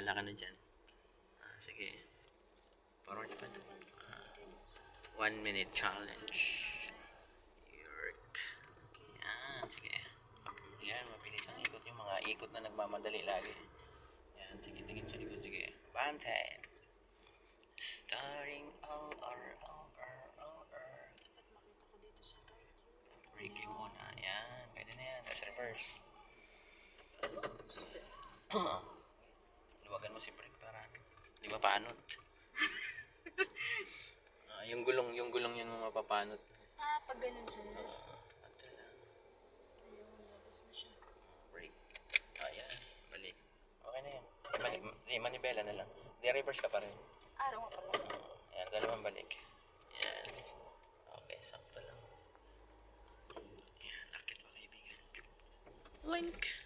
Bahala ka na dyan. Sige. Forward pa doon. 1 minute challenge. York. Yan, sige. Yan, mabilis ang ikot. Yung mga ikot na nagmamadali lagi. Yan, sige, tingin sa likod. Sige. Bantay. Starting over. Dapat makita ko dito sa right. Break yung muna. Yan, pwede na yan. Tapos reverse. Luwagan mo si brake para di mapanot. Yung gulong yun mo mapapanot. Pag ganun siya. Ito lang. Ayun, labas na siya. Brake. Ayan, balik. Okay na yan. Manibela na lang. Di-reverse ka pa rin. Araw ka pala. Ayan, dalawang balik. Ayan. Okay, sakto lang. Ayan, lakit ba kaibigan? Wink.